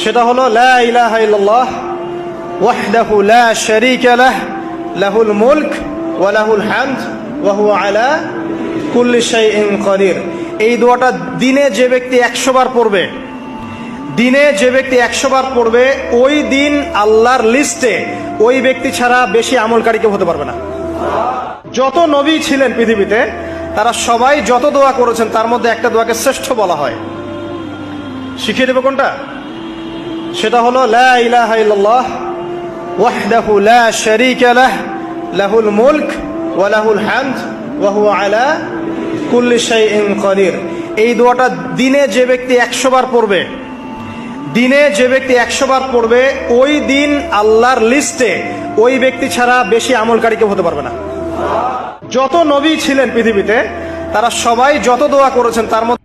সেটা হলো লা ইলাহা ইল্লাল্লাহ ওয়াহদাহু লা শারীকা লাহ লাহুল মুলক ওয়া লাহুল হামদ ওয়া হুয়া আলা কুল্লি শাইইন কাদির। এই দোয়াটা দিনে যে ব্যক্তি 100 বার পড়বে, ওই দিন আল্লাহর লিস্টে ওই ব্যক্তি ছাড়া বেশি আমলকারী কেউ হতে পারবে না। যত নবী ছিলেন পৃথিবীতে তারা সবাই যত দোয়া করেছেন তার মধ্যে একটা দোয়াকে শ্রেষ্ঠ বলা হয়। শিখিয়ে দেব কোনটা? সেটা হলো লা ইলাহা ইল্লাল্লাহ ওয়াহদাহু লা শারীকা লাহ লাহুল মুলক ওয়া লাহুল হামদ ওয়া হুয়া আলা কুল্লি শাইইন কাদির। এই দোয়াটা দিনে যে ব্যক্তি 100 বার পড়বে, ওই দিন আল্লাহর লিস্টে ওই ব্যক্তি ছাড়া বেশি আমলকারী কেউ হতে পারবে না। যত নবী ছিলেন পৃথিবীতে তারা সবাই যত দোয়া করেছেন তার মধ্যে